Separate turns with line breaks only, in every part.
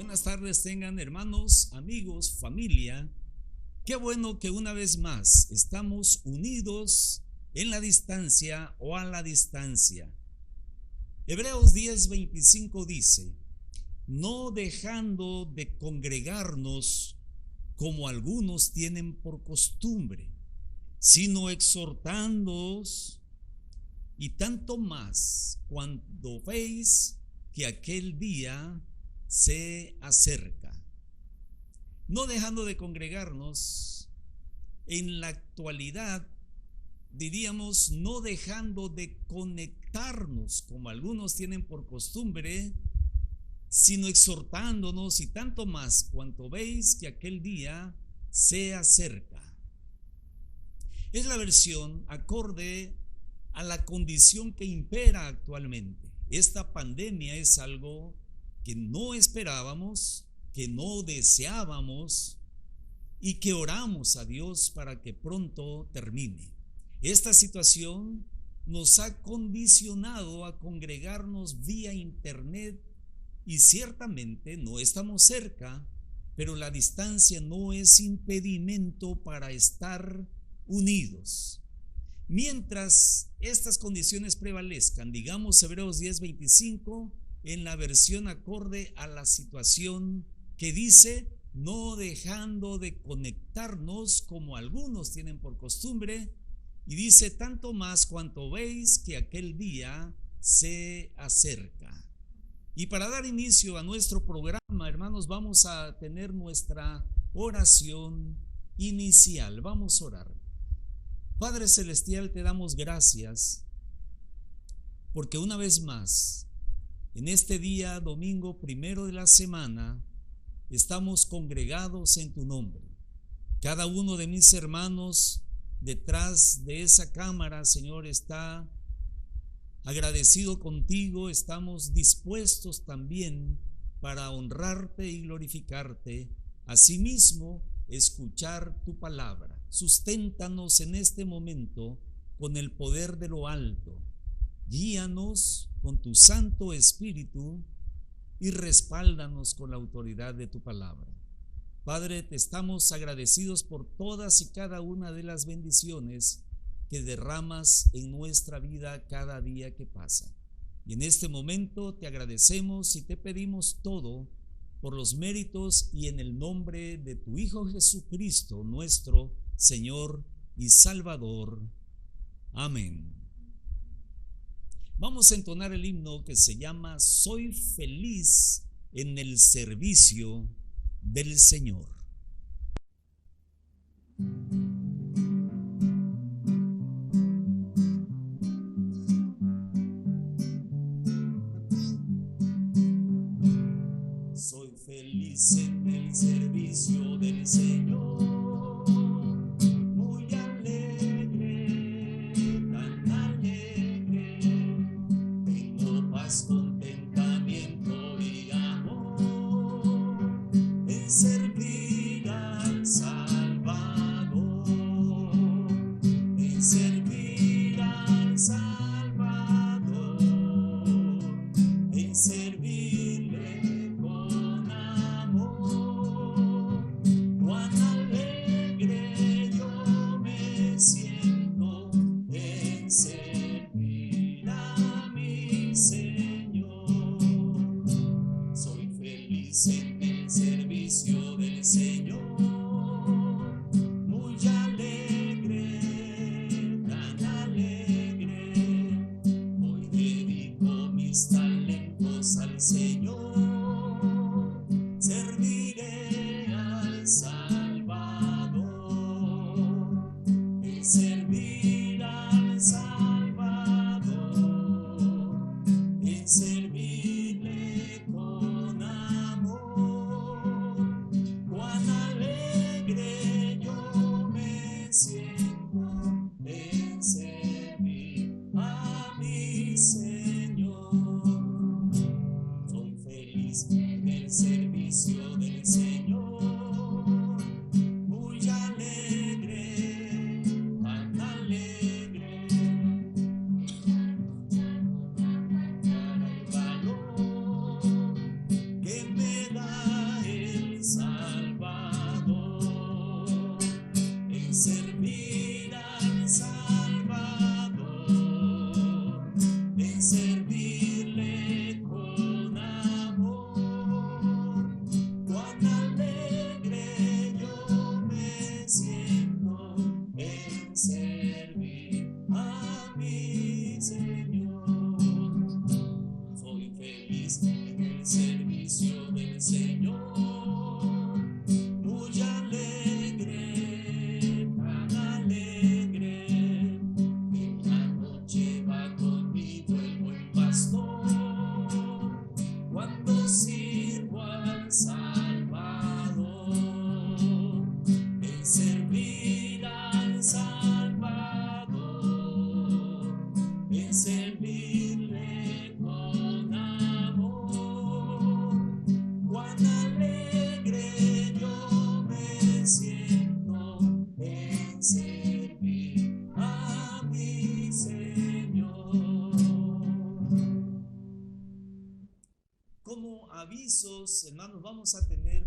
buenas tardes tengan hermanos, amigos, familia. Qué bueno que una vez más estamos unidos en la distancia o a la distancia. Hebreos 10:25 dice: no dejando de congregarnos como algunos tienen por costumbre, sino exhortándoos, y tanto más cuando veis que aquel día se acerca. No dejando de congregarnos, en la actualidad diríamos no dejando de conectarnos como algunos tienen por costumbre, sino exhortándonos, y tanto más cuanto veis que aquel día se acerca. Es la versión acorde a la condición que impera actualmente. Esta pandemia es algo que no esperábamos, que no deseábamos y que oramos a Dios para que pronto termine. Esta situación nos ha condicionado a congregarnos vía internet y ciertamente no estamos cerca, pero la distancia no es impedimento para estar unidos. Mientras estas condiciones prevalezcan, digamos Hebreos 10:25, en la versión acorde a la situación que dice: no dejando de conectarnos como algunos tienen por costumbre, y dice: tanto más cuanto veis que aquel día se acerca. Y para dar inicio a nuestro programa, hermanos, vamos a tener nuestra oración inicial. Vamos a orar. Padre Celestial, te damos gracias porque una vez más, en este día, domingo primero de la semana, estamos congregados en tu nombre. Cada uno de mis hermanos detrás de esa cámara, Señor, está agradecido contigo. Estamos dispuestos también para honrarte y glorificarte. Asimismo, escuchar tu palabra. Susténtanos en este momento con el poder de lo alto. Guíanos con tu Santo Espíritu y respáldanos con la autoridad de tu palabra. Padre, te estamos agradecidos por todas y cada una de las bendiciones que derramas en nuestra vida cada día que pasa. Y en este momento te agradecemos y te pedimos todo por los méritos y en el nombre de tu Hijo Jesucristo, nuestro Señor y Salvador. Amén. Vamos a entonar el himno que se llama Soy feliz en el servicio del Señor. Soy feliz en el servicio del Señor. Que me da Señor, muy alegre, tan alegre. En la noche va conmigo el buen pastor, cuando sirvo al Salvador, en servir al Salvador, en servirle con amor. Cuán alegre yo me siento en servir a mi Señor. Como avisos, hermanos, vamos a tener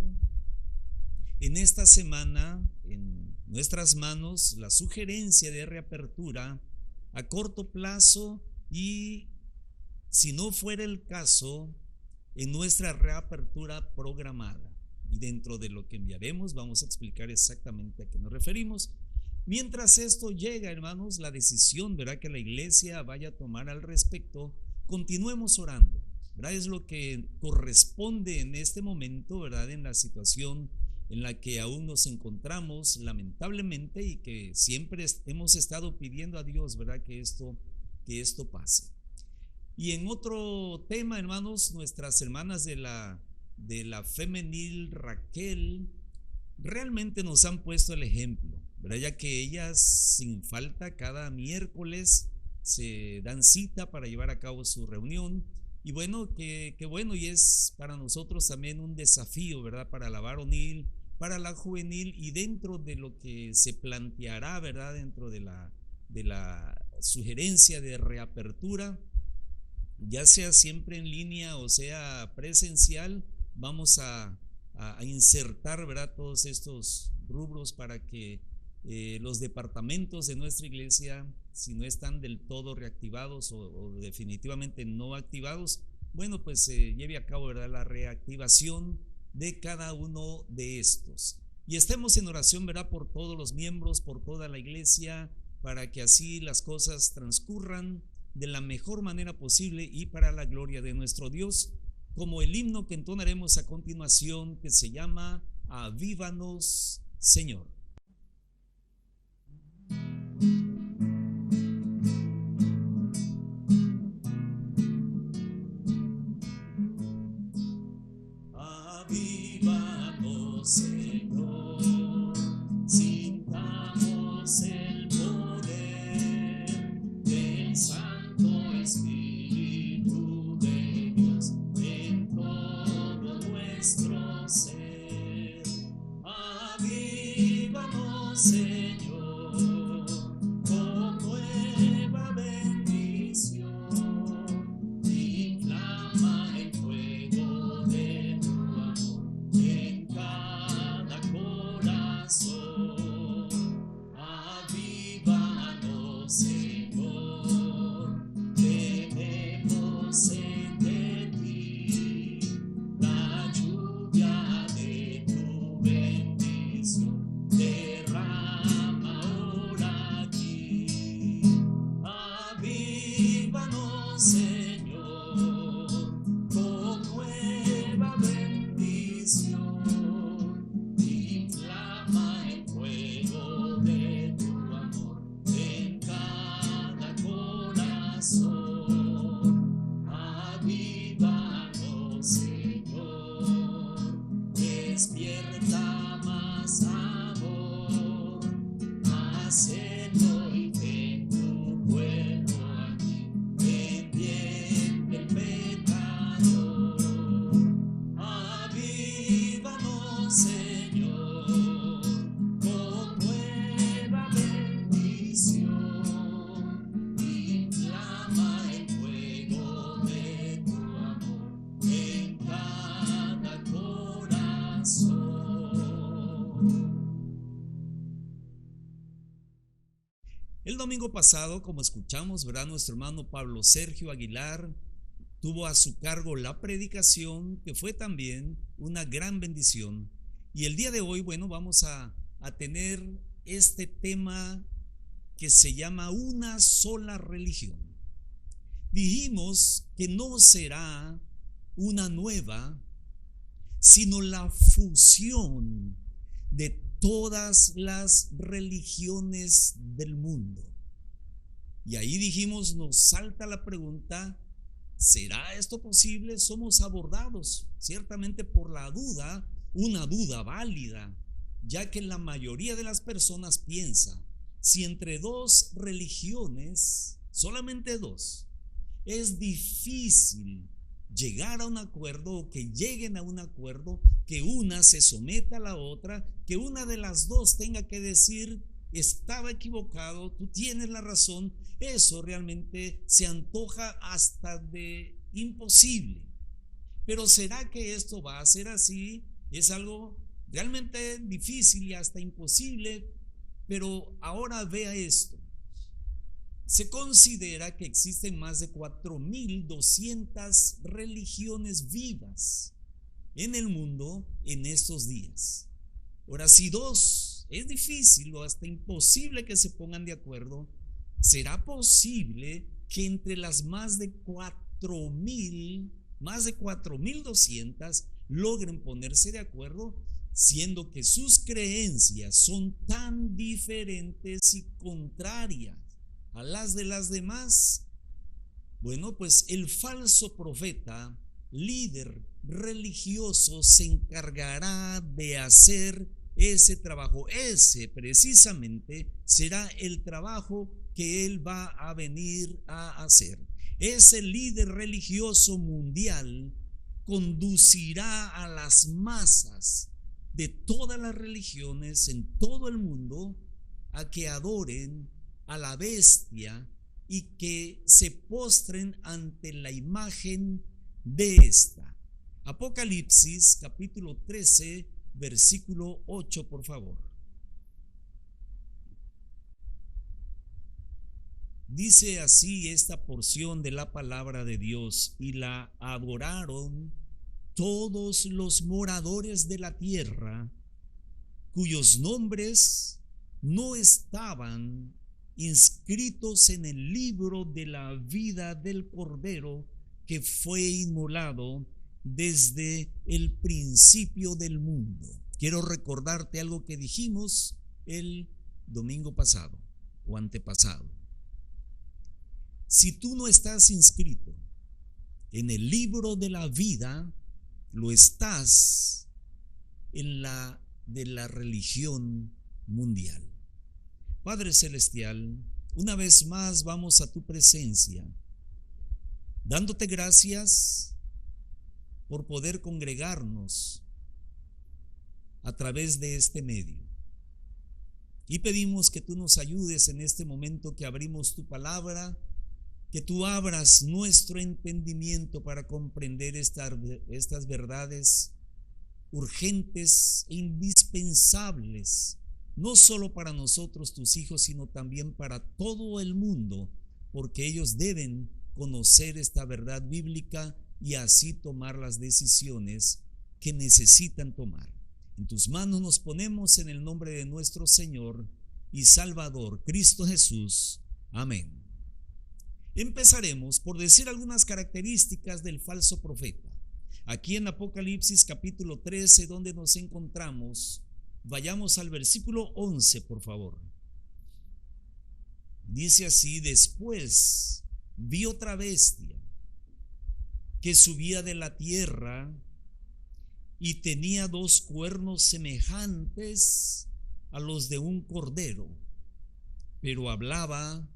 en esta semana en nuestras manos la sugerencia de reapertura a corto plazo y, si no fuera el caso, en nuestra reapertura programada. Y dentro de lo que enviaremos vamos a explicar exactamente a qué nos referimos. Mientras esto llega, hermanos, la decisión, ¿verdad?, que la iglesia vaya a tomar al respecto, continuemos orando, ¿verdad? Es lo que corresponde en este momento, ¿verdad?, en la situación en la que aún nos encontramos, lamentablemente, y que siempre hemos estado pidiendo a Dios, ¿verdad?, que esto pase. Y en otro tema, hermanos, nuestras hermanas de la femenil Raquel realmente nos han puesto el ejemplo, ¿verdad?, ya que ellas sin falta cada miércoles se dan cita para llevar a cabo su reunión. Y bueno, que bueno, y es para nosotros también un desafío, ¿verdad?, para la varonil, para la juvenil, y dentro de lo que se planteará, ¿verdad?, dentro de la sugerencia de reapertura, ya sea siempre en línea o sea presencial, vamos a insertar, ¿verdad?, todos estos rubros para que los departamentos de nuestra iglesia, si no están del todo reactivados o definitivamente no activados, bueno, pues se lleve a cabo, ¿verdad?, la reactivación de cada uno de estos. Y estemos en oración, ¿verdad?, por todos los miembros, por toda la iglesia, para que así las cosas transcurran de la mejor manera posible y para la gloria de nuestro Dios, como el himno que entonaremos a continuación, que se llama Avívanos, Señor. Avívanos, Señor, sintamos el poder del Santo Espíritu de Dios en todo nuestro ser. Avívanos, Señor, con nueva bendición. Inflama el fuego de tu amor en cada corazón. Avívanos, Señor, tenemos sed de ti, la lluvia de tu bendición derrama ahora aquí. Avívanos, Señor, con nueva bendición. Inflama el fuego de tu amor en cada corazón. Avívanos, Señor, despierta más amor, hacelo y ten tu pueblo aquí, pendiente el pecador. Avívanos, Señor, con nueva bendición. Inflama el fuego de tu amor en cada corazón. El domingo pasado, como escuchamos, ¿verdad?, nuestro hermano Pablo Sergio Aguilar tuvo a su cargo la predicación, que fue también una gran bendición. Y el día de hoy, bueno, vamos a tener este tema que se llama una sola religión. Dijimos que no será una nueva, sino la fusión de todas las religiones del mundo. Y ahí dijimos, nos salta la pregunta, ¿será esto posible? Somos abordados ciertamente por la duda, una duda válida, ya que la mayoría de las personas piensa, si entre dos religiones, solamente dos, es difícil llegar a un acuerdo o que lleguen a un acuerdo, que una se someta a la otra, que una de las dos tenga que decir, estaba equivocado, tú tienes la razón, eso realmente se antoja hasta de imposible. Pero ¿será que esto va a ser así? Es algo realmente difícil y hasta imposible, pero ahora vea esto. Se considera que existen más de 4.200 religiones vivas en el mundo en estos días. Ahora, si dos es difícil o hasta imposible que se pongan de acuerdo, ¿será posible que entre las más de 4.200 logren ponerse de acuerdo, siendo que sus creencias son tan diferentes y contrarias a las de las demás? Bueno, pues el falso profeta, líder religioso, se encargará de hacer ese trabajo. Ese precisamente será el trabajo que él va a venir a hacer. Ese líder religioso mundial conducirá a las masas de todas las religiones en todo el mundo a que adoren a la bestia y que se postren ante la imagen de esta. Apocalipsis capítulo 13, versículo 8, por favor. Dice así esta porción de la palabra de Dios: y la adoraron todos los moradores de la tierra, cuyos nombres no estaban inscritos en el libro de la vida del Cordero que fue inmolado desde el principio del mundo. Quiero recordarte algo que dijimos el domingo pasado o antepasado. Si tú no estás inscrito en el libro de la vida, lo estás en la de la religión mundial. Padre Celestial, una vez más vamos a tu presencia, dándote gracias por poder congregarnos a través de este medio. Y pedimos que tú nos ayudes en este momento que abrimos tu palabra, que tú abras nuestro entendimiento para comprender estas verdades urgentes e indispensables, no solo para nosotros, tus hijos, sino también para todo el mundo, porque ellos deben conocer esta verdad bíblica y así tomar las decisiones que necesitan tomar. En tus manos nos ponemos en el nombre de nuestro Señor y Salvador, Cristo Jesús. Amén. Empezaremos por decir algunas características del falso profeta. Aquí en Apocalipsis capítulo 13, donde nos encontramos, vayamos al versículo 11, por favor. Dice así: después vi otra bestia que subía de la tierra y tenía dos cuernos semejantes a los de un cordero, pero hablaba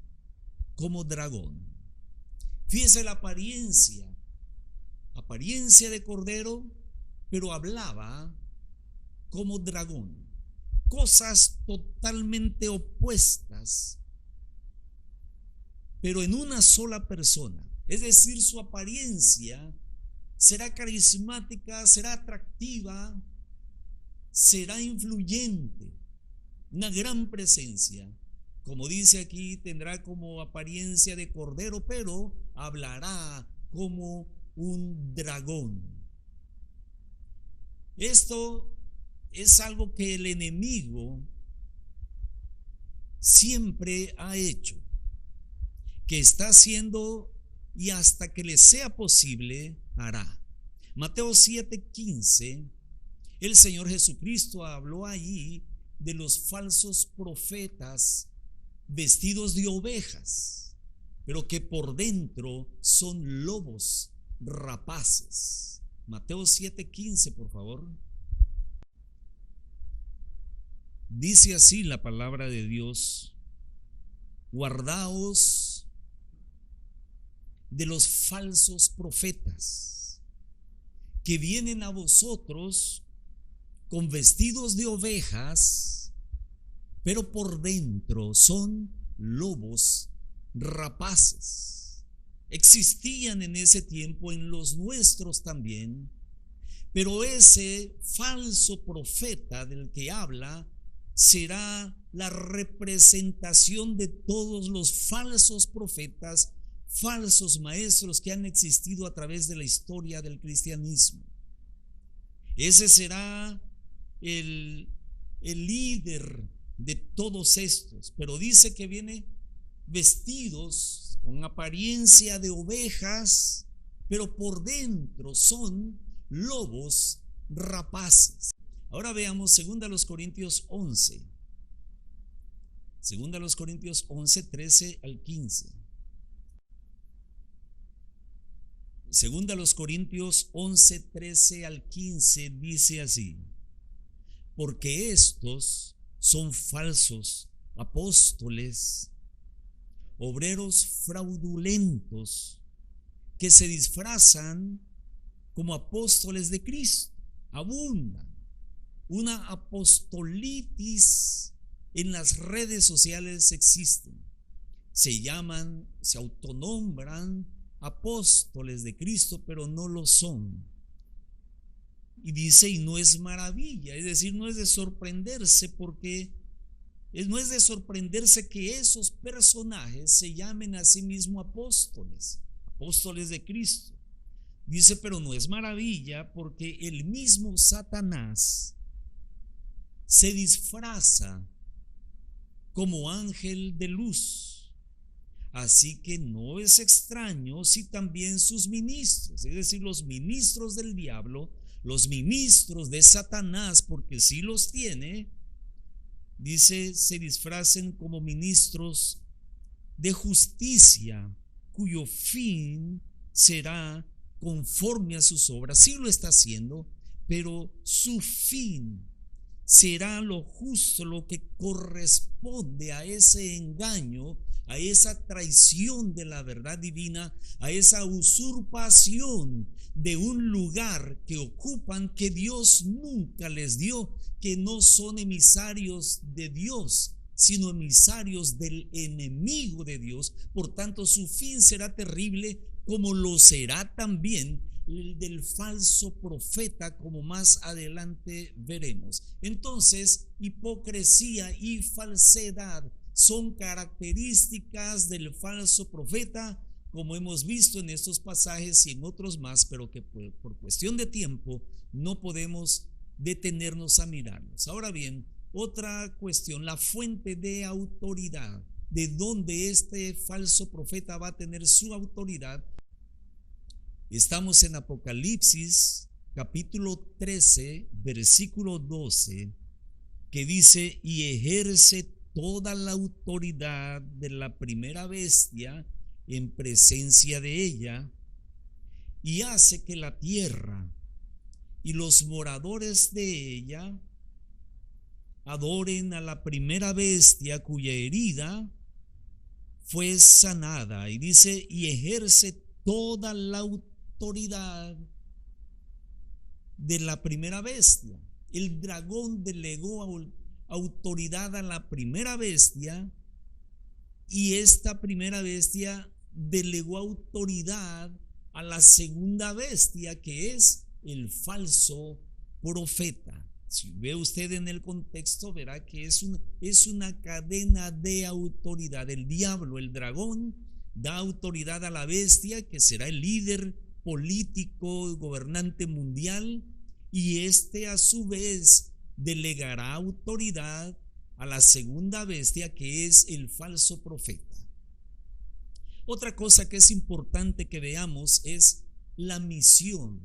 como dragón. Fíjese la apariencia de cordero, pero hablaba como dragón. Cosas totalmente opuestas, pero en una sola persona. Es decir, su apariencia será carismática, será atractiva, será influyente, una gran presencia. Como dice aquí, tendrá como apariencia de cordero, pero hablará como un dragón. Esto es algo que el enemigo siempre ha hecho, que está haciendo y hasta que le sea posible hará. Mateo 7:15, el Señor Jesucristo habló allí de los falsos profetas vestidos de ovejas, pero que por dentro son lobos rapaces. Mateo 7:15, por favor. Dice así la palabra de Dios: guardaos de los falsos profetas que vienen a vosotros con vestidos de ovejas, pero por dentro son lobos rapaces. Existían en ese tiempo, en los nuestros también, pero ese falso profeta del que habla será la representación de todos los falsos profetas, falsos maestros que han existido a través de la historia del cristianismo. Ese será el líder de todos estos, pero dice que viene vestidos con apariencia de ovejas, pero por dentro son lobos rapaces. Ahora veamos 2 Corintios 11. 2 Corintios 11, 13 al 15. 2 Corintios 11, 13 al 15 dice así: porque estos son falsos apóstoles, obreros fraudulentos, que se disfrazan como apóstoles de Cristo. Abundan. Una apostolitis en las redes sociales existen. Se autonombran apóstoles de Cristo, pero no lo son. Y dice, y no es maravilla, es decir, no es de sorprenderse, porque no es de sorprenderse que esos personajes se llamen a sí mismos apóstoles de Cristo. Dice, pero no es maravilla, porque el mismo Satanás se disfraza como ángel de luz. Así que no es extraño si también sus ministros, es decir, los ministros del diablo, los ministros de Satanás, porque sí los tiene, dice, se disfracen como ministros de justicia, cuyo fin será conforme a sus obras. Sí lo está haciendo, pero su fin será lo justo, lo que corresponde a ese engaño, a esa traición de la verdad divina, a esa usurpación de un lugar que ocupan, que Dios nunca les dio, que no son emisarios de Dios, sino emisarios del enemigo de Dios. Por tanto, su fin será terrible, como lo será también el del falso profeta, como más adelante veremos. Entonces, hipocresía y falsedad son características del falso profeta, como hemos visto en estos pasajes y en otros más, pero que por cuestión de tiempo no podemos detenernos a mirarlos. Ahora bien, otra cuestión, la fuente de autoridad, de dónde este falso profeta va a tener su autoridad. Estamos en Apocalipsis capítulo 13, versículo 12, que dice, y ejerce toda la autoridad de la primera bestia en presencia de ella, y hace que la tierra y los moradores de ella adoren a la primera bestia cuya herida fue sanada. Y dice, y ejerce toda la autoridad de la primera bestia. El dragón delegó autoridad a la primera bestia, y esta primera bestia delegó autoridad a la segunda bestia, que es el falso profeta. Si ve usted en el contexto, verá que es una cadena de autoridad. El diablo, el dragón, da autoridad a la bestia, que será el líder político, gobernante mundial, y este a su vez delegará autoridad a la segunda bestia, que es el falso profeta. Otra cosa que es importante que veamos es la misión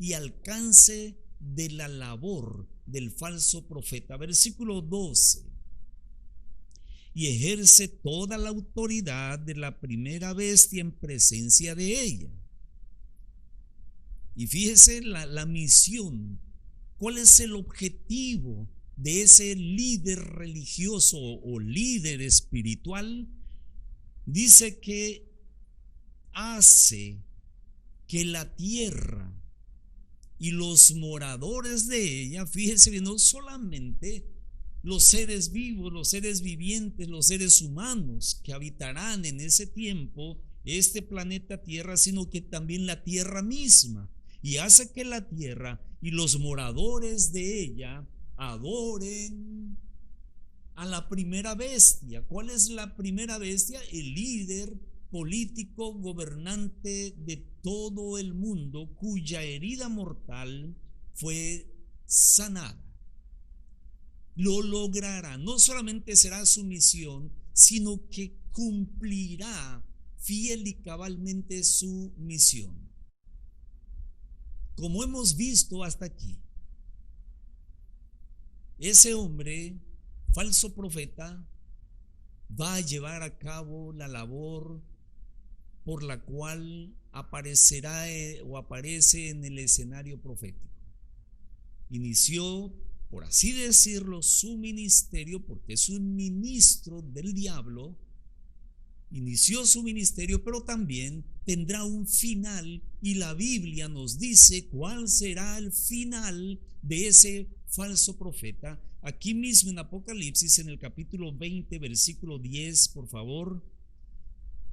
y alcance de la labor del falso profeta. Versículo 12. Y ejerce toda la autoridad de la primera bestia en presencia de ella. Y fíjese la misión. ¿Cuál es el objetivo de ese líder religioso o líder espiritual? Dice que hace que la tierra y los moradores de ella, fíjese bien, no solamente los seres vivos, los seres vivientes, los seres humanos que habitarán en ese tiempo este planeta Tierra, sino que también la tierra misma, y hace que la tierra y los moradores de ella adoren a la primera bestia. ¿Cuál es la primera bestia? El líder político gobernante de todo el mundo, cuya herida mortal fue sanada. Lo logrará. No solamente será su misión, sino que cumplirá fiel y cabalmente su misión. Como hemos visto hasta aquí, ese hombre, falso profeta, va a llevar a cabo la labor por la cual aparecerá o aparece en el escenario profético. Inició, por así decirlo, su ministerio, porque es un ministro del diablo. Inició su ministerio, pero también tendrá un final, y la Biblia nos dice cuál será el final de ese falso profeta. Aquí mismo en Apocalipsis, en el capítulo 20, versículo 10, por favor,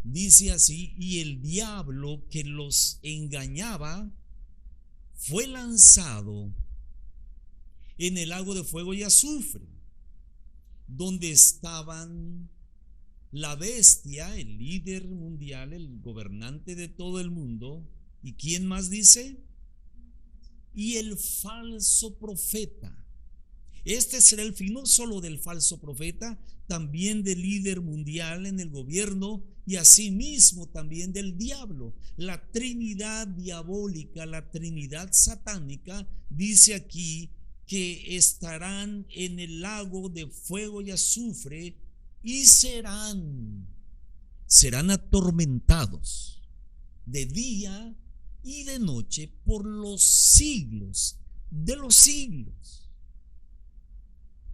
dice así: y el diablo que los engañaba fue lanzado en el lago de fuego y azufre, donde estaban la bestia, el líder mundial, el gobernante de todo el mundo. ¿Y quién más dice? Y el falso profeta. Este será el fin no solo del falso profeta, también del líder mundial en el gobierno, y asimismo también del diablo. La trinidad diabólica, la trinidad satánica, dice aquí que estarán en el lago de fuego y azufre, y serán atormentados de día y de noche por los siglos de los siglos.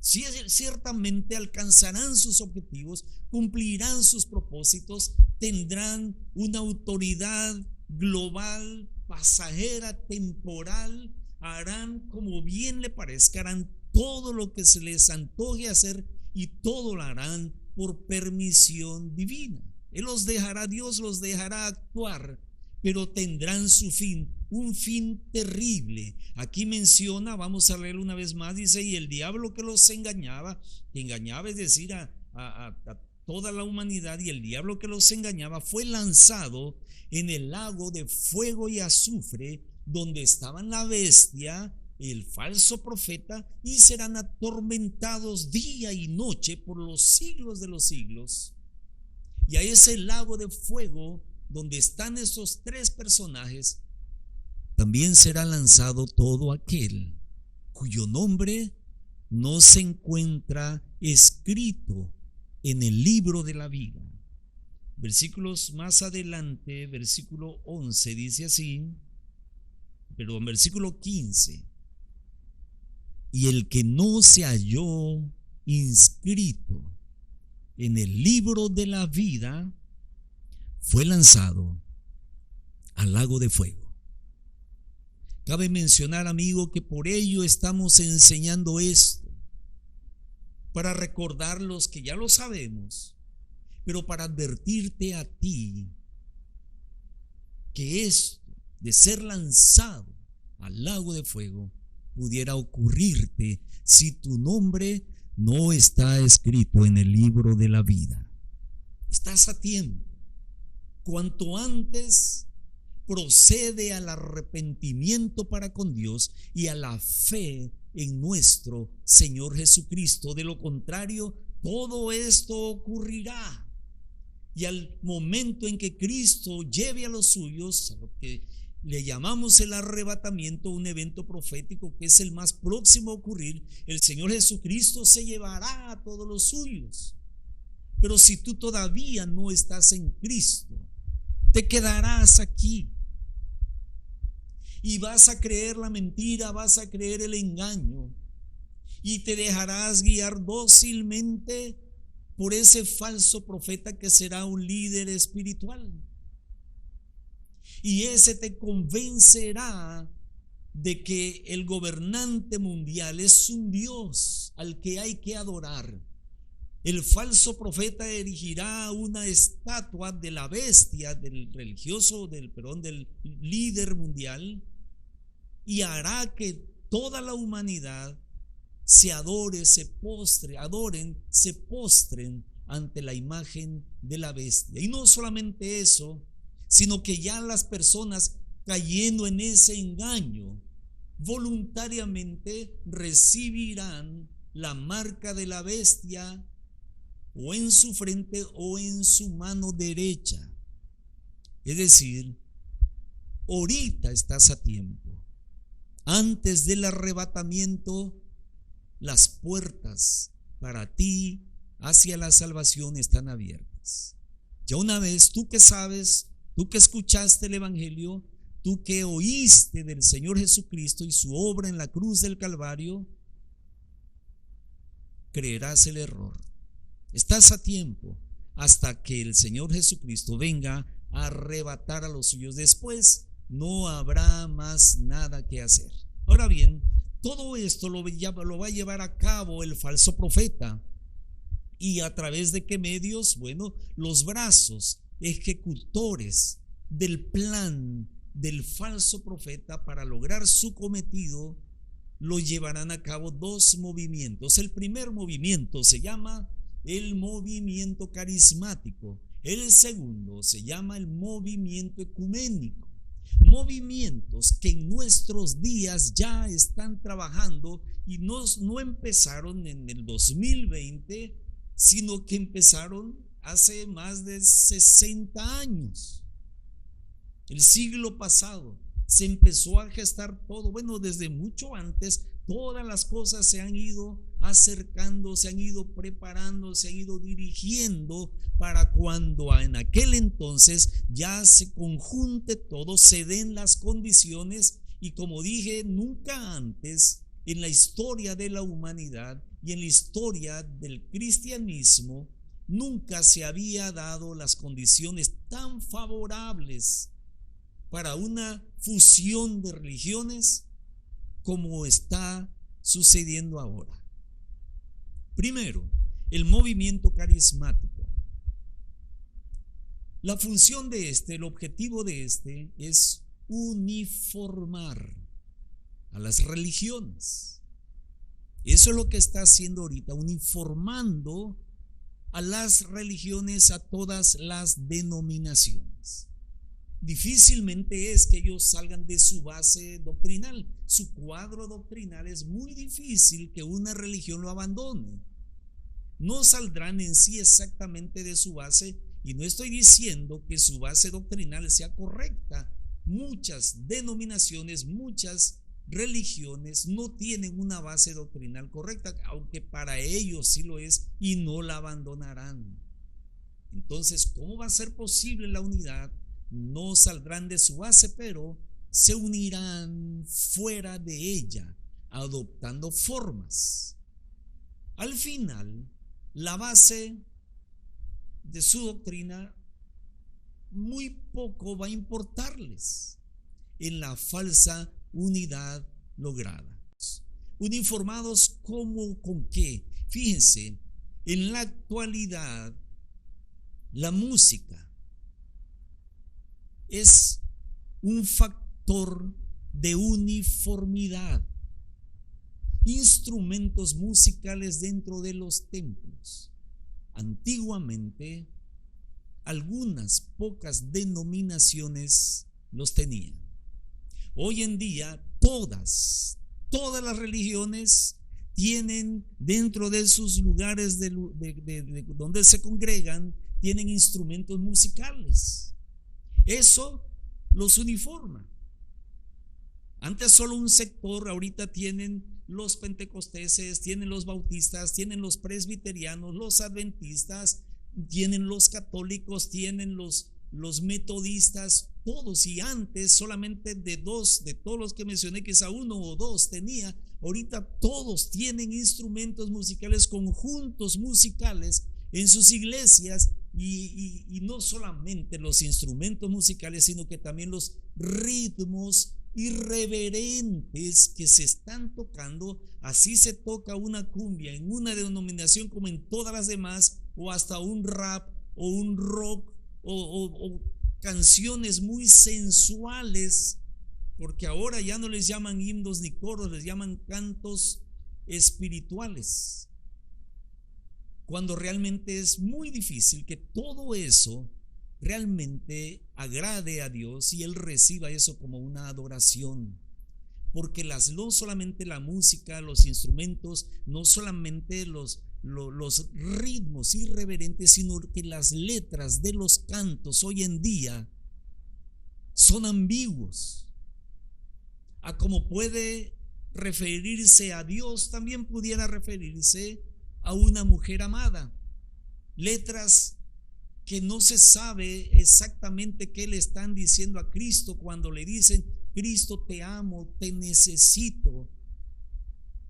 Ciertamente alcanzarán sus objetivos, cumplirán sus propósitos, tendrán una autoridad global, pasajera, temporal, harán como bien le parezca, harán todo lo que se les antoje hacer, y todo lo harán por permisión divina. Dios los dejará actuar, pero tendrán su fin, un fin terrible. Aquí menciona, vamos a leer una vez más, dice: y el diablo que los engañaba, es decir, a toda la humanidad, y el diablo que los engañaba fue lanzado en el lago de fuego y azufre, donde estaban la bestia, el falso profeta, y serán atormentados día y noche por los siglos de los siglos. Y a ese lago de fuego, donde están esos tres personajes, también será lanzado todo aquel cuyo nombre no se encuentra escrito en el libro de la vida. Versículos más adelante, versículo 11, dice así, pero en versículo 15: y el que no se halló inscrito en el libro de la vida fue lanzado al lago de fuego. Cabe mencionar, amigo, que por ello estamos enseñando esto, para recordar los que ya lo sabemos, pero para advertirte a ti que esto de ser lanzado al lago de fuego pudiera ocurrirte si tu nombre no está escrito en el libro de la vida. Estás a tiempo. Cuanto antes procede al arrepentimiento para con Dios y a la fe en nuestro Señor Jesucristo. De lo contrario, todo esto ocurrirá. Y al momento en que Cristo lleve a los suyos, a los que le llamamos el arrebatamiento, un evento profético que es el más próximo a ocurrir. El Señor Jesucristo se llevará a todos los suyos. Pero si tú todavía no estás en Cristo, te quedarás aquí y vas a creer la mentira, vas a creer el engaño y te dejarás guiar dócilmente por ese falso profeta que será un líder espiritual. Y ese te convencerá de que el gobernante mundial es un Dios al que hay que adorar. El falso profeta erigirá una estatua de la bestia, del religioso, del líder mundial, y hará que toda la humanidad se adore, se postren ante la imagen de la bestia. Y no solamente eso, sino que ya las personas cayendo en ese engaño voluntariamente recibirán la marca de la bestia o en su frente o en su mano derecha. Es decir, ahorita estás a tiempo. Antes del arrebatamiento, las puertas para ti hacia la salvación están abiertas. Ya una vez, tú que sabes, tú que escuchaste el Evangelio, tú que oíste del Señor Jesucristo y su obra en la cruz del Calvario, creerás el error. Estás a tiempo hasta que el Señor Jesucristo venga a arrebatar a los suyos. Después no habrá más nada que hacer. Ahora bien, todo esto lo va a llevar a cabo el falso profeta. ¿Y a través de qué medios? Bueno, los brazos ejecutores del plan del falso profeta para lograr su cometido lo llevarán a cabo dos movimientos. El primer movimiento se llama el movimiento carismático. El segundo se llama el movimiento ecuménico. Movimientos que en nuestros días ya están trabajando y no empezaron en el 2020, sino que empezaron hace más de 60 años. El siglo pasado se empezó a gestar todo. Bueno, desde mucho antes, todas las cosas se han ido acercando, se han ido preparando, se han ido dirigiendo para cuando en aquel entonces ya se conjunte todo, se den las condiciones. Y como dije, nunca antes en la historia de la humanidad y en la historia del cristianismo, nunca se había dado las condiciones tan favorables para una fusión de religiones como está sucediendo ahora. Primero, el movimiento carismático. La función de el objetivo de es uniformar a las religiones. Eso es lo que está haciendo ahorita, uniformando a las religiones, a todas las denominaciones. Difícilmente es que ellos salgan de su base doctrinal. Su cuadro doctrinal es muy difícil que una religión lo abandone. No saldrán en sí exactamente de su base, y no estoy diciendo que su base doctrinal sea correcta. Muchas denominaciones, muchas religiones no tienen una base doctrinal correcta, aunque para ellos sí lo es, y no la abandonarán. Entonces, ¿cómo va a ser posible la unidad? No saldrán de su base, pero se unirán fuera de ella, adoptando formas. Al final, la base de su doctrina muy poco va a importarles en la falsa unidad lograda. Uniformados como con qué. Fíjense, en la actualidad la música es un factor de uniformidad. Instrumentos musicales dentro de los templos. Antiguamente, algunas pocas denominaciones los tenían. Hoy en día, todas las religiones tienen dentro de sus lugares de donde se congregan, tienen instrumentos musicales. Eso los uniforma. Antes solo un sector, ahorita tienen los pentecosteses, tienen los bautistas, tienen los presbiterianos, los adventistas, tienen los católicos, tienen los metodistas, todos. Y antes solamente de todos los que mencioné, quizá uno o dos tenía. Ahorita todos tienen instrumentos musicales, conjuntos musicales en sus iglesias, y no solamente los instrumentos musicales, sino que también los ritmos irreverentes que se están tocando. Así se toca una cumbia en una denominación como en todas las demás, o hasta un rap o un rock o canciones muy sensuales, porque ahora ya no les llaman himnos ni coros, les llaman cantos espirituales, cuando realmente es muy difícil que todo eso realmente agrade a Dios y Él reciba eso como una adoración. Porque no solamente la música, los instrumentos, no solamente los ritmos irreverentes, sino que las letras de los cantos hoy en día son ambiguos. A como puede referirse a Dios, también pudiera referirse a una mujer amada. Letras que no se sabe exactamente qué le están diciendo a Cristo cuando le dicen: Cristo, te amo, te necesito,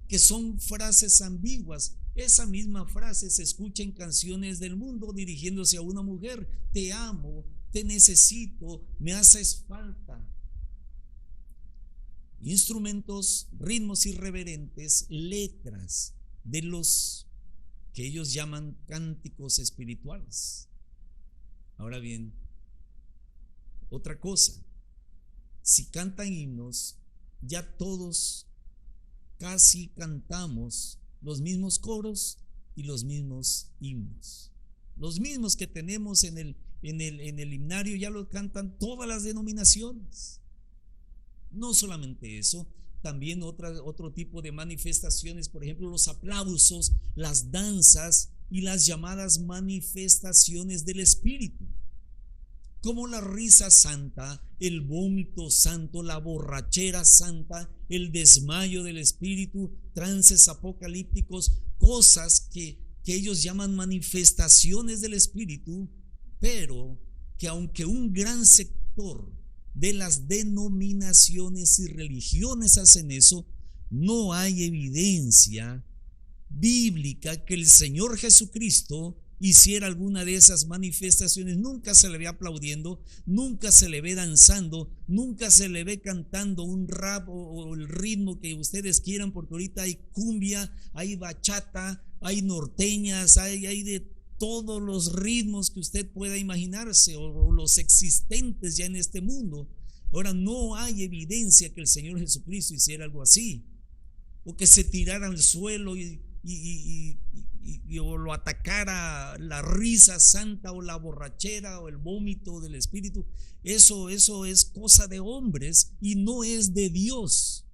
que son frases ambiguas. Esa misma frase se escucha en canciones del mundo dirigiéndose a una mujer: te amo, te necesito, me haces falta. Instrumentos, ritmos irreverentes, letras de los que ellos llaman cánticos espirituales. Ahora bien, otra cosa, si cantan himnos, ya todos casi cantamos los mismos coros y los mismos himnos. Los mismos que tenemos en el himnario ya lo cantan todas las denominaciones. No solamente eso, también otro tipo de manifestaciones, por ejemplo, los aplausos, las danzas y las llamadas manifestaciones del Espíritu, como la risa santa, el vómito santo, la borrachera santa, el desmayo del Espíritu, trances apocalípticos, cosas que ellos llaman manifestaciones del Espíritu, pero que aunque un gran sector de las denominaciones y religiones hacen eso, no hay evidencia bíblica que el Señor Jesucristo hiciera alguna de esas manifestaciones. Nunca se le ve aplaudiendo, nunca se le ve danzando, nunca se le ve cantando un rap o el ritmo que ustedes quieran, porque ahorita hay cumbia, hay bachata, hay norteñas, hay de todos los ritmos que usted pueda imaginarse, o los existentes ya en este mundo. Ahora, no hay evidencia que el Señor Jesucristo hiciera algo así, o que se tirara al suelo o lo atacara la risa santa o la borrachera o el vómito del Espíritu. Eso es cosa de hombres y no es de Dios.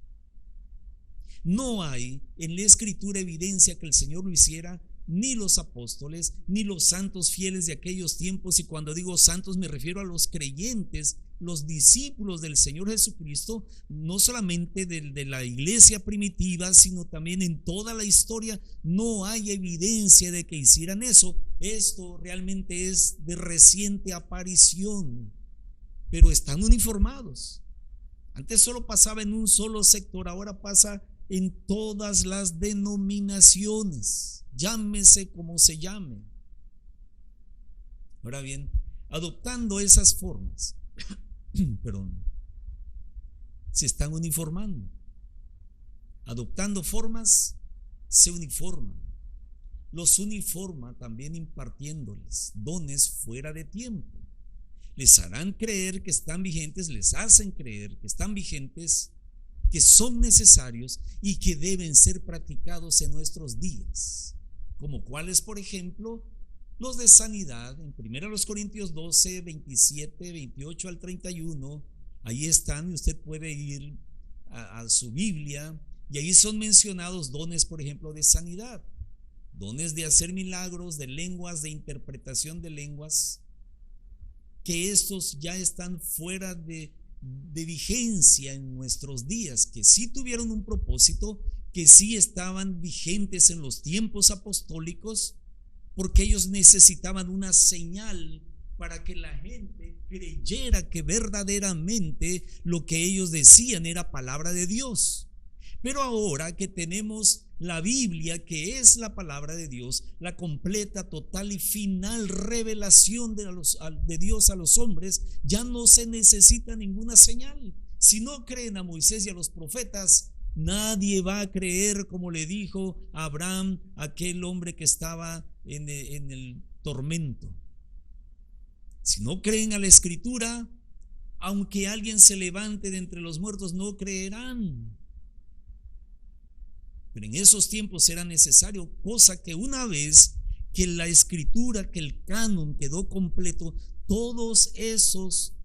No hay en la Escritura evidencia que el Señor lo hiciera, ni los apóstoles, ni los santos fieles de aquellos tiempos. Y cuando digo santos me refiero a los creyentes, los discípulos del Señor Jesucristo, no solamente de la iglesia primitiva, sino también en toda la historia. No hay evidencia de que hicieran eso. Esto realmente es de reciente aparición, pero están uniformados. Antes solo pasaba en un solo sector, ahora pasa en todas las denominaciones, llámese como se llame. Ahora bien, adoptando esas formas, se están uniformando. Adoptando formas, se uniforman. Los uniforma también impartiéndoles dones fuera de tiempo. Les harán creer que están vigentes, les hacen creer que están vigentes, que son necesarios y que deben ser practicados en nuestros días, como cuáles, por ejemplo, los de sanidad. En 1 Corintios 12, 27, 28 al 31, ahí están, y usted puede ir a su Biblia, y ahí son mencionados dones, por ejemplo, de sanidad, dones de hacer milagros, de lenguas, de interpretación de lenguas, que estos ya están fuera de de vigencia en nuestros días, que sí tuvieron un propósito, que sí estaban vigentes en los tiempos apostólicos, porque ellos necesitaban una señal para que la gente creyera que verdaderamente lo que ellos decían era palabra de Dios. Pero ahora que tenemos la Biblia, que es la palabra de Dios, la completa, total y final revelación de Dios a los hombres, ya no se necesita ninguna señal. Si no creen a Moisés y a los profetas, nadie va a creer, como le dijo a Abraham, aquel hombre que estaba en el tormento. Si no creen a la Escritura, aunque alguien se levante de entre los muertos, no creerán. Pero en esos tiempos era necesario, cosa que una vez que la Escritura, que el canon quedó completo, todos esos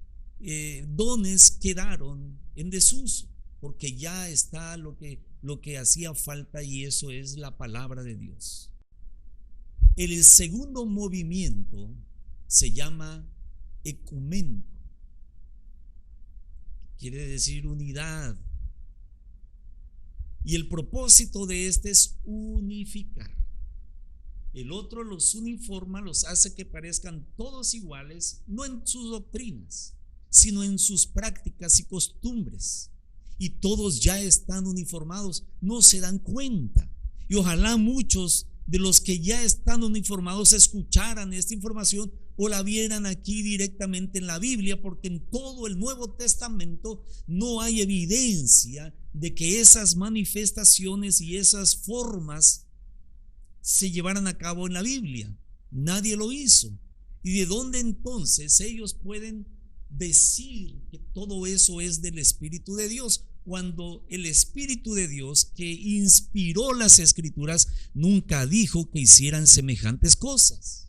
dones quedaron en desuso, porque ya está lo que hacía falta, y eso es la palabra de Dios. El segundo movimiento se llama ecuménico, quiere decir unidad. Y el propósito de este es unificar. El otro los uniforma, los hace que parezcan todos iguales, no en sus doctrinas, sino en sus prácticas y costumbres. Y todos ya están uniformados, no se dan cuenta. Y ojalá muchos de los que ya están uniformados escucharan esta información o la vieran aquí directamente en la Biblia, porque en todo el Nuevo Testamento no hay evidencia de que esas manifestaciones y esas formas se llevaran a cabo en la Biblia. Nadie lo hizo. ¿Y de dónde entonces ellos pueden decir que todo eso es del Espíritu de Dios, cuando el Espíritu de Dios, que inspiró las Escrituras, nunca dijo que hicieran semejantes cosas?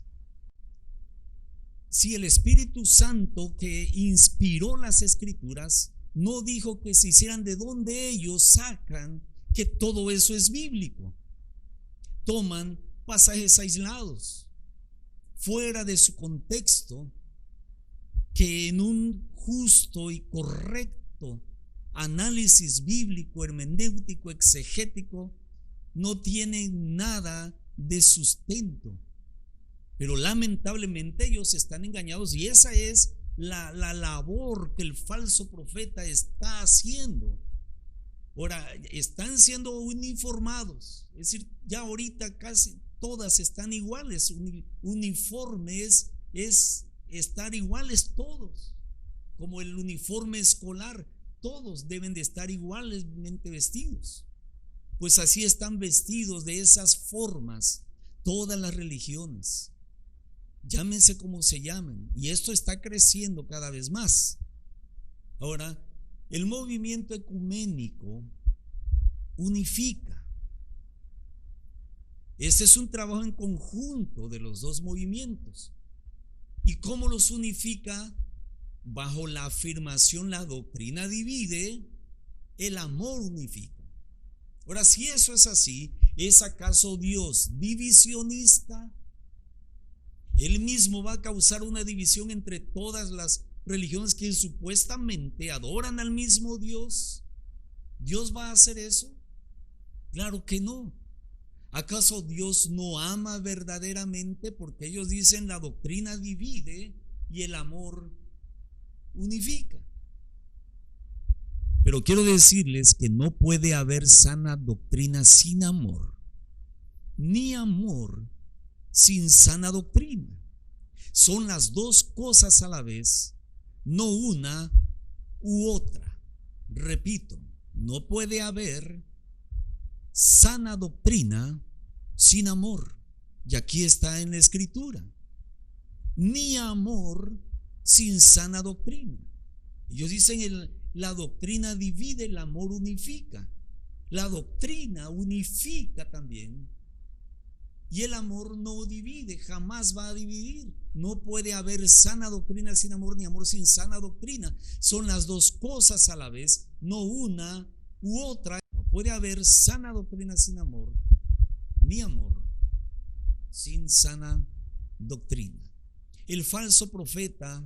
Si el Espíritu Santo, que inspiró las Escrituras, no dijo que se hicieran, ¿de dónde ellos sacan que todo eso es bíblico? Toman pasajes aislados, fuera de su contexto, que en un justo y correcto análisis bíblico, hermenéutico, exegético, no tienen nada de sustento. Pero lamentablemente ellos están engañados, y esa es la labor que el falso profeta está haciendo. Ahora, están siendo uniformados, es decir, ya ahorita casi todas están iguales. Uniformes es estar iguales todos, como el uniforme escolar, todos deben de estar igualmente vestidos. Pues así están vestidos de esas formas todas las religiones, llámense como se llamen, y esto está creciendo cada vez más. Ahora, el movimiento ecuménico unifica. Este es un trabajo en conjunto de los dos movimientos. ¿Y cómo los unifica? Bajo la afirmación: la doctrina divide, el amor unifica. Ahora, si eso es así, ¿es acaso Dios divisionista? Él mismo va a causar una división entre todas las religiones que supuestamente adoran al mismo Dios. ¿Dios va a hacer eso? Claro que no. ¿Acaso Dios no ama verdaderamente? Porque ellos dicen: la doctrina divide y el amor unifica. Pero quiero decirles que no puede haber sana doctrina sin amor, ni amor sin sana doctrina. Son las dos cosas a la vez, no una u otra. Repito, no puede haber sana doctrina sin amor, y aquí está en la Escritura, ni amor sin sana doctrina. Ellos dicen: la doctrina divide, el amor unifica. La doctrina unifica también, y el amor no divide, jamás va a dividir. No puede haber sana doctrina sin amor, ni amor sin sana doctrina. Son las dos cosas a la vez, no una u otra. No puede haber sana doctrina sin amor, ni amor sin sana doctrina. El falso profeta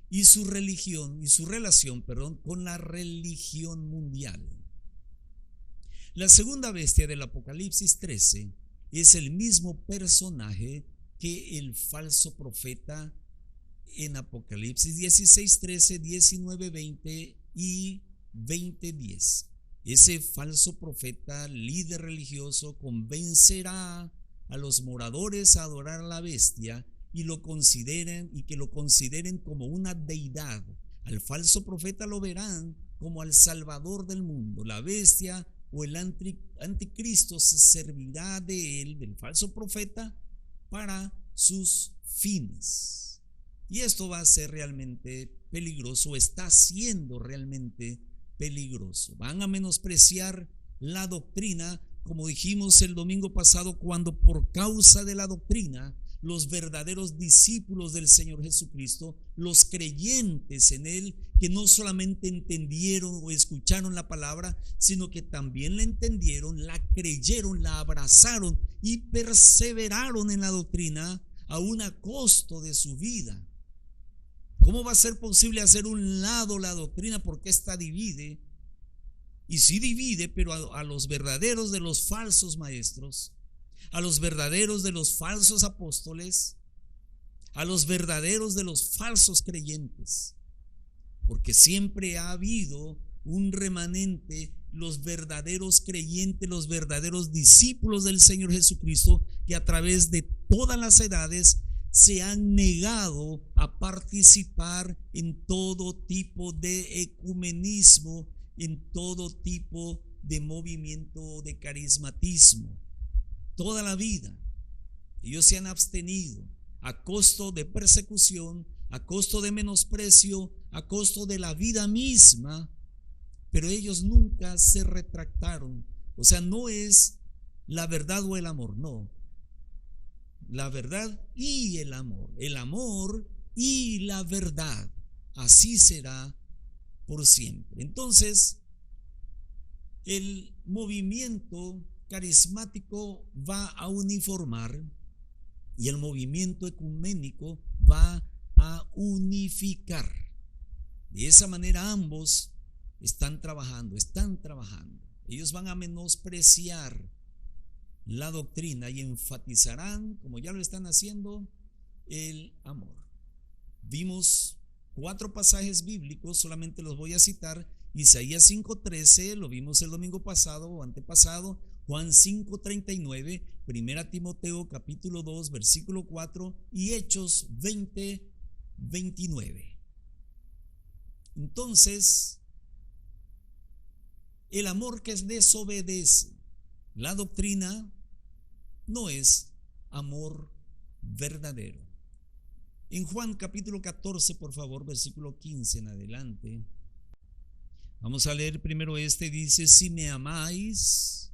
y su religión y su relación, con la religión mundial. La segunda bestia del Apocalipsis 13 es el mismo personaje que el falso profeta en Apocalipsis 16, 13, 19, 20 y 20, 10. Ese falso profeta, líder religioso, convencerá a los moradores a adorar a la bestia y que lo consideren como una deidad. Al falso profeta lo verán como al salvador del mundo. La bestia o el anticristo se servirá de él, del falso profeta, para sus fines. Y esto va a ser realmente peligroso, está siendo realmente peligroso. Van a menospreciar la doctrina, como dijimos el domingo pasado, cuando por causa de la doctrina, los verdaderos discípulos del Señor Jesucristo, los creyentes en Él, que no solamente entendieron o escucharon la palabra, sino que también la entendieron, la creyeron, la abrazaron y perseveraron en la doctrina, aún a costo de su vida. ¿Cómo va a ser posible hacer un lado la doctrina? Porque esta divide, y sí divide, pero a los verdaderos de los falsos maestros, a los verdaderos de los falsos apóstoles, a los verdaderos de los falsos creyentes, porque siempre ha habido un remanente, los verdaderos creyentes, los verdaderos discípulos del Señor Jesucristo, que a través de todas las edades se han negado a participar en todo tipo de ecumenismo, en todo tipo de movimiento de carismatismo. Toda la vida ellos se han abstenido a costo de persecución, a costo de menosprecio, a costo de la vida misma, pero ellos nunca se retractaron. O sea, no es la verdad o el amor, no. La verdad y el amor y la verdad. Así será por siempre. Entonces, el movimiento carismático va a uniformar y el movimiento ecuménico va a unificar. De esa manera ambos están trabajando. Ellos van a menospreciar la doctrina y enfatizarán, como ya lo están haciendo, el amor. Vimos 4 pasajes bíblicos, solamente los voy a citar. Isaías 5:13, lo vimos el domingo pasado o antepasado. Juan 5:39, 1 Timoteo capítulo 2 versículo 4 y Hechos 20:29. Entonces, el amor que desobedece la doctrina no es amor verdadero. En Juan capítulo 14, por favor, versículo 15 en adelante. Vamos a leer primero dice: si me amáis,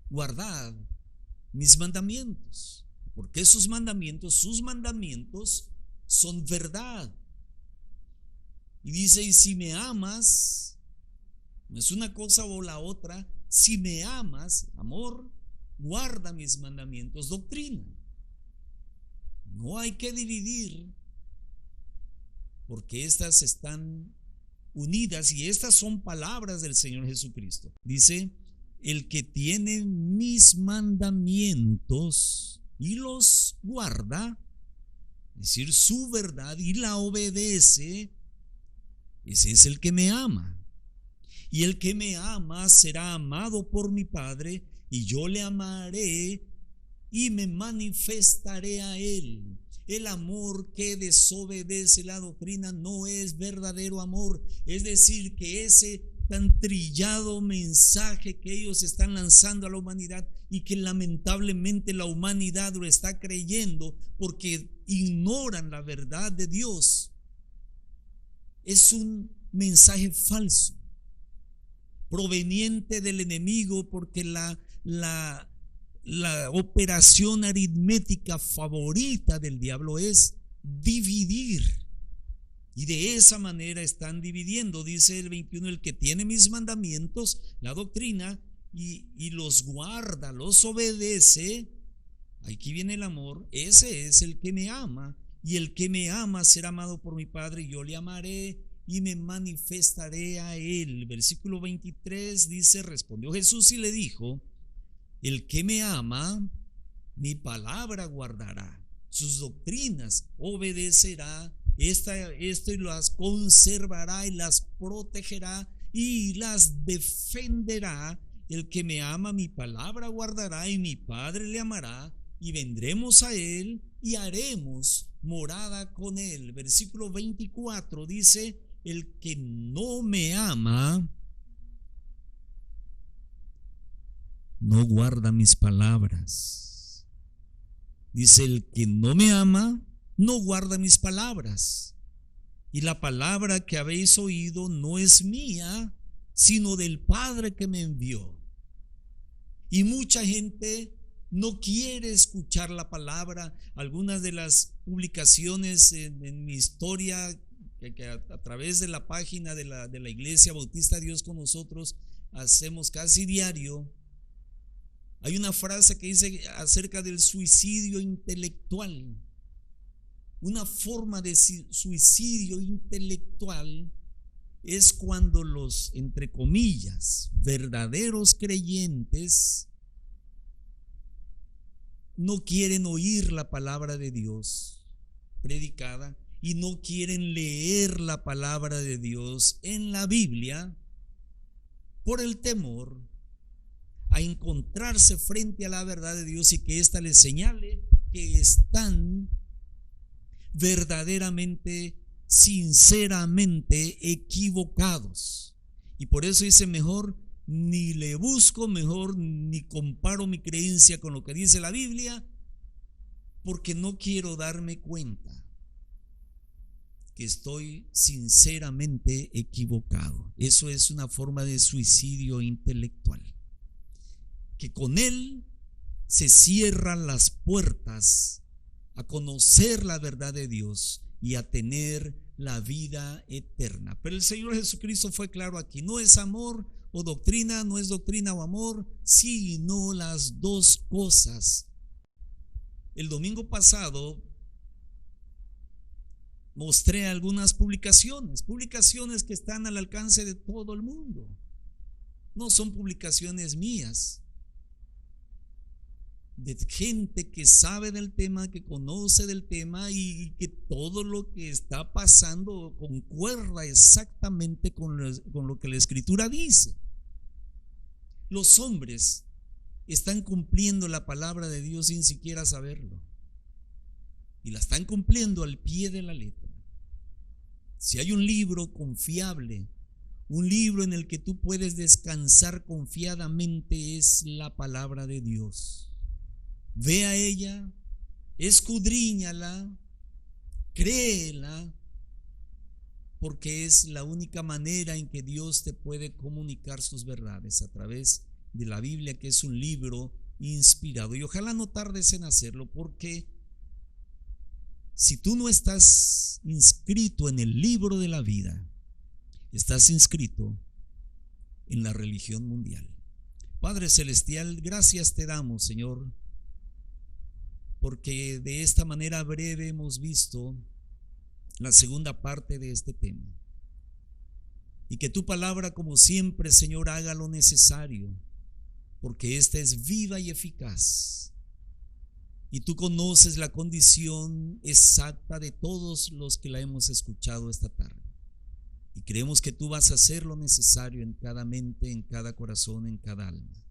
guardad mis mandamientos, porque sus mandamientos son verdad. Y dice: y si me amas, no es una cosa o la otra, si me amas, amor, guarda mis mandamientos, doctrina. No hay que dividir, porque estas están unidas y estas son palabras del Señor Jesucristo. Dice: el que tiene mis mandamientos y los guarda, es decir, su verdad, y la obedece, ese es el que me ama. Y el que me ama será amado por mi Padre, y yo le amaré y me manifestaré a él. El amor que desobedece la doctrina no es verdadero amor. Es decir, que ese tan trillado mensaje que ellos están lanzando a la humanidad y que lamentablemente la humanidad lo está creyendo porque ignoran la verdad de Dios, es un mensaje falso, proveniente del enemigo, porque la operación aritmética favorita del diablo es dividir, y de esa manera están dividiendo. Dice el 21: el que tiene mis mandamientos, la doctrina, y los guarda, los obedece, aquí viene el amor, ese es el que me ama. y el que me ama será amado por mi Padre, y yo le amaré y me manifestaré a él. Versículo 23 dice: respondió Jesús y le dijo: el que me ama, mi palabra guardará, sus doctrinas obedecerá, esto y las conservará y las protegerá y las defenderá. El que me ama, mi palabra guardará, y mi Padre le amará, y vendremos a él y haremos morada con él. Versículo 24 dice: el que no me ama no guarda mis palabras. Dice: el que no me ama no guarda mis palabras, y la palabra que habéis oído no es mía, sino del Padre que me envió. Y mucha gente no quiere escuchar la palabra. Algunas de las publicaciones en mi historia, que a través de la página de la Iglesia Bautista Dios con Nosotros hacemos casi diario, hay una frase que dice acerca del suicidio intelectual. Una forma de suicidio intelectual es cuando los, entre comillas, verdaderos creyentes no quieren oír la palabra de Dios predicada y no quieren leer la palabra de Dios en la Biblia por el temor a encontrarse frente a la verdad de Dios y que ésta les señale que están verdaderamente, sinceramente equivocados. Y por eso dice: mejor ni le busco, mejor ni comparo mi creencia con lo que dice la Biblia, porque no quiero darme cuenta que estoy sinceramente equivocado. Eso es una forma de suicidio intelectual, que con él se cierran las puertas a conocer la verdad de Dios y a tener la vida eterna. Pero el Señor Jesucristo fue claro aquí: no es amor o doctrina, no es doctrina o amor, sino las dos cosas. El domingo pasado mostré algunas publicaciones que están al alcance de todo el mundo. No son publicaciones mías, de gente que sabe del tema, que conoce del tema y que todo lo que está pasando concuerda exactamente con lo que la Escritura dice. Los hombres están cumpliendo la palabra de Dios sin siquiera saberlo, y la están cumpliendo al pie de la letra. Si hay un libro confiable, un libro en el que tú puedes descansar confiadamente, es la palabra de Dios. Ve a ella, escudriñala, créela, porque es la única manera en que Dios te puede comunicar sus verdades, a través de la Biblia, que es un libro inspirado. Y ojalá no tardes en hacerlo, porque si tú no estás inscrito en el libro de la vida, estás inscrito en la religión mundial. Padre Celestial, gracias te damos, Señor, porque de esta manera breve hemos visto la segunda parte de este tema. Y que tu palabra, como siempre, Señor, haga lo necesario, porque esta es viva y eficaz. Y tú conoces la condición exacta de todos los que la hemos escuchado esta tarde. Y creemos que tú vas a hacer lo necesario en cada mente, en cada corazón, en cada alma.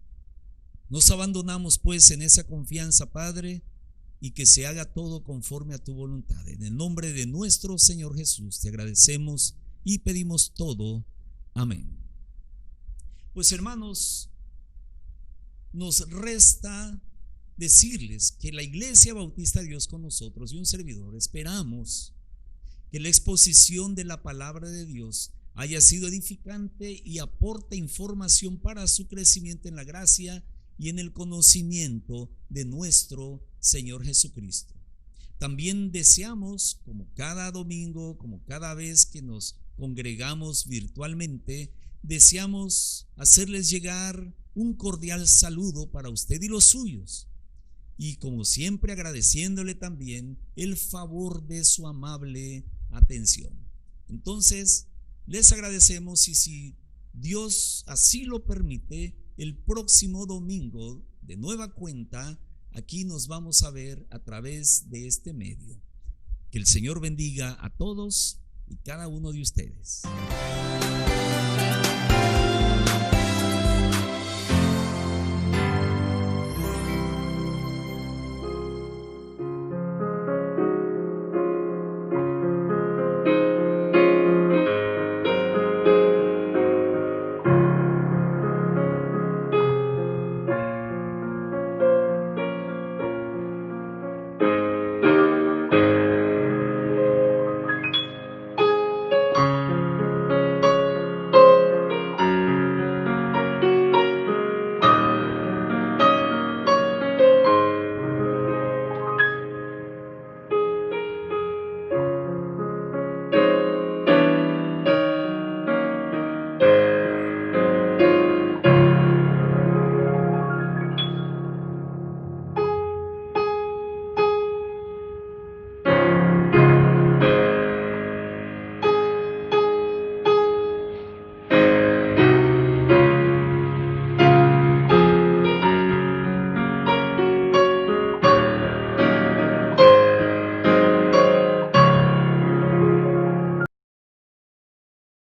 Nos abandonamos pues en esa confianza, Padre, y que se haga todo conforme a tu voluntad. En el nombre de nuestro Señor Jesús te agradecemos y pedimos todo. Amén. Pues, hermanos, nos resta decirles que la Iglesia Bautista Dios con Nosotros y un servidor esperamos que la exposición de la palabra de Dios haya sido edificante y aporte información para su crecimiento en la gracia y en el conocimiento de nuestro Señor Jesucristo. También deseamos, como cada domingo, como cada vez que nos congregamos virtualmente, deseamos hacerles llegar un cordial saludo para usted y los suyos. y como siempre agradeciéndole también el favor de su amable atención. Entonces, les agradecemos y si Dios así lo permite, el próximo domingo de nueva cuenta, aquí nos vamos a ver a través de este medio. Que el Señor bendiga a todos y cada uno de ustedes.